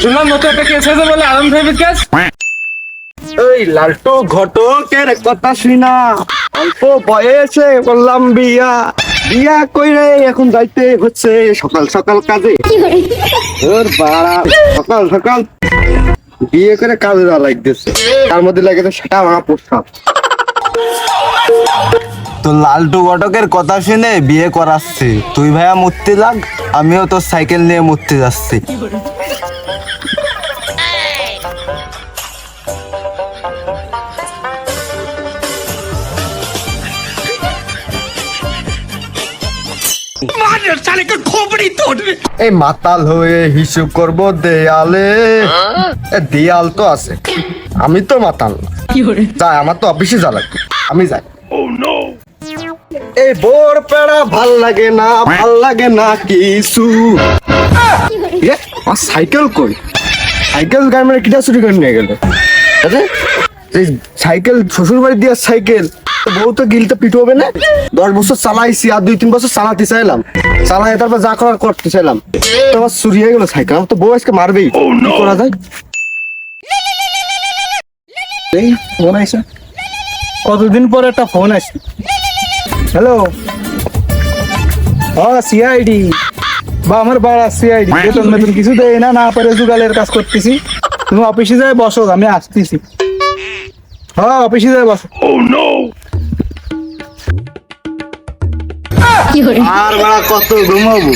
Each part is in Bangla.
শুনলাম নতুন একটা কেস হয়েছে বলে আরাম ভাইয়ের কেস। ওই লালটু ঘটকের কথা শুনা অল্প বয়সে করলাম বিয়া বিয়া কইরে এখন যাইতে হচ্ছে সকাল সকাল কাজে। ওর বাড়া সকাল সকাল বিয়ে করে কাজে যাওয়া লাগতেছে, তার মধ্যে লাগেছে সেটা আমার প্রস্তাব। তো লালটু ঘটকের কথা শুনে বিয়ে করাচ্ছে, তুই ভাইয়া মরতে লাগ, আমিও তোর সাইকেল নিয়ে মরতে যাচ্ছি। এই মাতাল হয়ে হিসেব করবো দেয়ালে, দেয়াল তো আছে, আমি তো মাতাল না। যাই, আমার তো অফিসে যা লাগবে, আমি যাই। এই বোর পেড়া ভাল লাগে না, ভাল লাগে না কিছু। আমার সাইকেল কই? সাইকেল গাড়ি মানে কিটা চুরি করে নিয়ে গেল? এই সাইকেল শ্বশুর বাড়ি দিয়ে সাইকেল, বউ তো গিলতে পিঠ হবে না। 10 বছর চালাইছি, আর 2-3 বছর চালাতে চাইলাম, চালাই তারপর যা করার করতে চাইলাম, তোমার চুরি হয়ে গেল সাইকেল। আমার তো বউ আজকে মারবেই, কি করা যায়? এই ফোন আইসা, কতদিন পর একটা ফোন আসছে। হ্যালো, সিআইডি বা আমার বাড়া সিআইডি, বেতন বেতন কিছু দেয় না, না পারে জুগালের কাজ করতেছি। তুমি অফিসে যাই বসো, আমি আসতেছি। হ্যাঁ, অফিসে যাই বসো। আর বাড়া কত ঘুমাবো,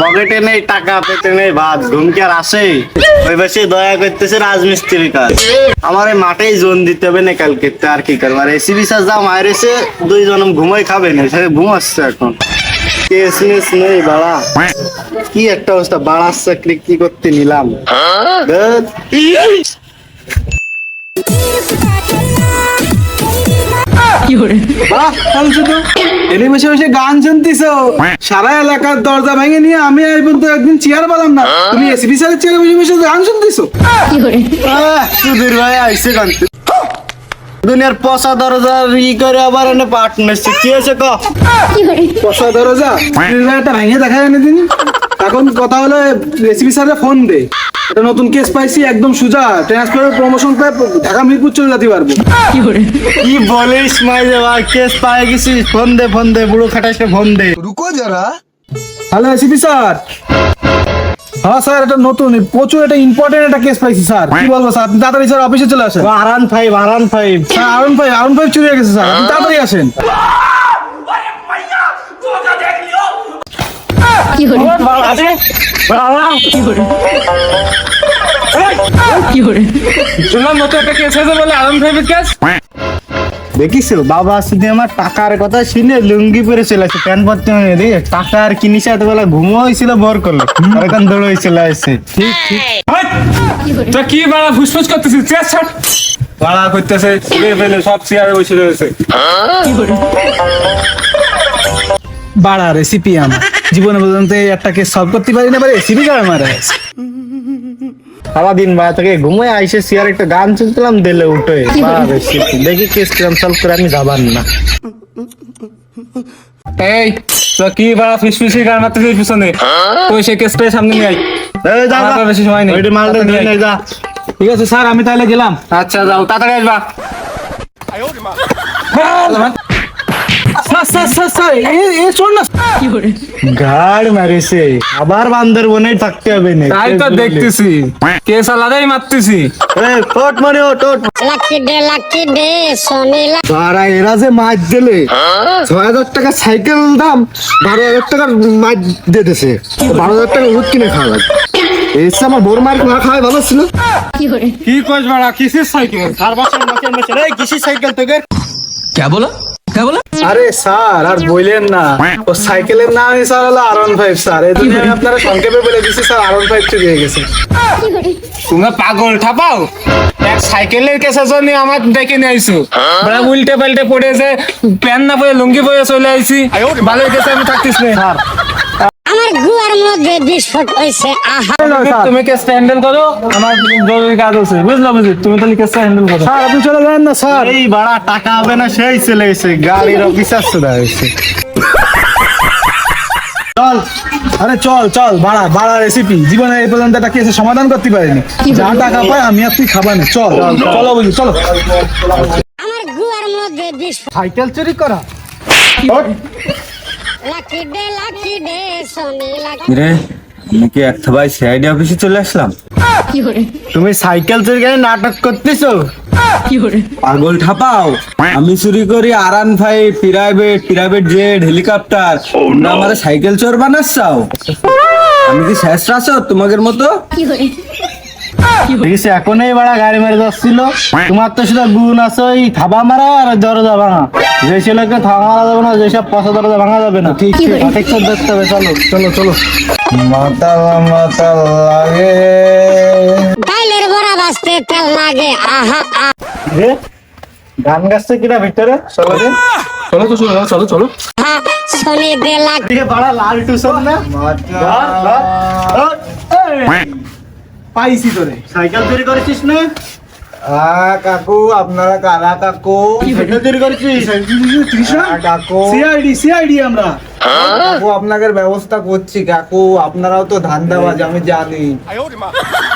পকেটে নেই টাকা, পেটে নেই ভাত, ঘুম কি আর আসে? ওই বসে দয়া করতেছে রাজমিস্ত্রির কাজ। আমার এই মাঠেই জোন দিতে হবে না কালকে, আর কি করবো। আর এসি বিসার যা মায়ের এসে 2 জনম ঘুমাই খাবে না, সে ঘুমাচ্ছে এখন। কেস মিস নেই বাড়া, কি একটা অবস্থা। বাড়ার চাকরি কি করতে নিলাম। এনে বসে বসে গান শুনতিছো, সারা এলাকার দরজা ভেঙে নিয়ে আমি এই পর্যন্ত একদিন চেয়ার পেলাম না, তুমি এসপি স্যারের চেয়ারে বসে বসে গান শুনতিছো। সুধীর ভাই আইসে কানতে, দুনিয়ার পচা দরজা ই করে আবার এনে পার্টনারশিপ কি হয়েছে ক? পশা দরজা একটা ভেঙে দেখা এনে দিন। এখন কথা হলো এসপি স্যারের ফোন দে, একটা নতুন কেস পাইছি, একদম সুজা ট্রান্সফারের প্রমোশন পাই, ঢাকা মিরপুর চলে যেতে পারবো। কি বলিস মাই যাওয়া, কেস পাই গেছিস? ফোন দে বুড়ো খাটাসকে ফোন দে। রুকো যারা। Hello SP sir. হ্যাঁ স্যার, এটা নতুন প্রচুর একটা ইম্পর্টেন্ট একটা কেস পাইছি স্যার। কি বলবো স্যার, আপনি তাড়াতাড়ি স্যার অফিসে চলে আসেন। আরান ফাইভ স্যার আরন ফাইভ চুরি হয়ে গেছে স্যার, আপনি তাড়াতাড়ি আসেন। শুনলাম নতুন একটা কেস হয়েছে বলে আরাম ভাইয়ের কেস। দেখিস বাবা শুনে আমার টাকার কথা শুনে লুঙ্গি পরে চলে আসে, প্যান্ট পরতে দিয়ে টাকা আর কিনিস, এতবেলা ঘুমো হয়েছিল ভর করলো, আর এখন দৌড়ে চলে আসে। ঠিক তো কি বাড়া ফুসফুস করতেছিস? চেয়ার ছাড়, বাড়া করতেছে, চুরিয়ে ফেলে সব চেয়ারে বসে রয়েছে। বাড়া রেসিপি আমার জীবনে পর্যন্ত একটা কেস সলভ করতে পারি না, পারে রেসিপি কার মারা আছে। সারাদিন বাইরে থেকে ঘুমে আইসে চেয়ার একটা গান শুনছিলাম, দিলে উঠে দেখি কেস কিরম সলভ করে আমি যাবার না। এই তো কি বাড়া ফিসফিসি গান মারতেছিস পিছনে, তুই সেই কেসটা সামনে নিয়ে আয়। বেশি সময় নেই, যা। ঠিক আছে স্যার, আমি তাহলে গেলাম। আচ্ছা যাও, তাড়াতাড়ি আসবা। গাড় মারিছে, আবার বান্দরবনে থাকতে হবে না। তাই তো দেখতেছি, কেস আলাদাই মারতেছি। টোট মানে টোট তারা এরা যে মাছ দিলে 6,000 টাকা সাইকেল দাম, 12,000 টাকার মাছ দিতেছে, 12,000 টাকা ওষুধ কিনে খাওয়া লাগে। এসে আমার বোর মার না খাওয়াই ভালো ছিল। কি কইস বাড়া, কিসের সাইকেল? 4 বছর মাসের এই কিসের সাইকেল তোকে? কে বলো? আরে স্যার আর বললেন না, ও সাইকেলের নাম স্যার হলো আরন ফাইভ স্যার। এই জন্য আপনারা সংক্ষেপে বলে দিচ্ছি স্যার, আরন ফাইভ চুরি হয়ে গেছে। তোমরা পাগল ঠাপাও, এক সাইকেলের কেসের জন্য আমার ডেকে নিয়ে আইসো, বড় উল্টে পাল্টে পড়েছে, প্যান্ট না পরে লুঙ্গি পরে চলে আইছি, ভালো কেসে আমি থাকতিস না স্যার। আমার গুয়ার মধ্যে বিস্ফোট হয়েছে। তুমি কেস হ্যান্ডেল করো, আমার জরুরি কাজ আছে, বুঝলো? তুমি তাহলে কেস হ্যান্ডেল করো স্যার, আপনি চলে যান না স্যার। এই বাড়া টাকা হবে না, সেই চলে গেছে, গাড়ির অফিসার চলে আসছে। চল, আরে চল চল, বাড়া বাড়া রেসিপি জীবনে এই পর্যন্ত একটা কেসের সমাধান করতে পারিনি। যা টাকা পায় আমি আর তুই খাবা না। চল চলো বুঝি, চলো। আমার গুয়ার মধ্যে বিস্ফোরণ। সাইকেল চুরি করা? Lucky day Soni lucky. রে আমি কি একটা ভাই সিআইডি অফিসে চলে আসলাম? তুমি সাইকেল চুরি করে নাটক করতেছো? পাগল ঠাপাও, আমি চুরি করি R15 প্রাইভেট জেট হেলিকপ্টার, না আমার সাইকেল চোর বানাচ্ছাও? আমি কি শেষ রাসো তোমাদের মতো? ঠিক আছে, এখনই বড় গাড়ি মেরে যাচ্ছিল। তোমার তো শুধু গুণ আছে ওই থাবা মারা আর দরজা ভাঙা। যে ছেলেকে থাবা মারা যাবে না, যেসব পচা দরজা ভাঙা যাবে না। ঠিক ঠিক তো দেখতে হবে। চলো চলো চলো। মাতাল মাতাল লাগে। ডাইলের বড়া বাজতে তেল লাগে। আহা আহা। রে গান গাচ্ছে কিনা ভিতরে? চলো রে, চলো তো, চলো চলো চলো। সোনি দে লাকি। দিকে বড় লাল টুসন না। পাইছি তোরে। সাইকেল চুরি করেছিস না? কাকু আপনারা কারা কাকু? সাইকেল চুরি করেছিস? কাকু সিআইডি আমরা। কাকু আপনাদের ব্যবস্থা করছি কাকু, আপনারাও তো ধান্দাবাজ আমি জানি।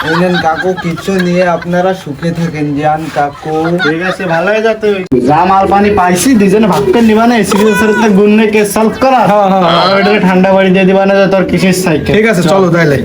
বললেন কাকু কিছু নিয়ে আপনারা সুখে থাকেন, যান কাকু। ঠিক আছে, ভালো হয়ে যা তুই। যা মাল পানি পাইছি দুজনে ভাগ করে নিবা না। সিরিয়াসের গুণ নিয়ে কেস সলভ করা। আর ওটাকে ঠান্ডা বাড়ি দিয়ে দিবা না যে তোর কিসের সাইকেল। ঠিক আছে চলো তাইলে।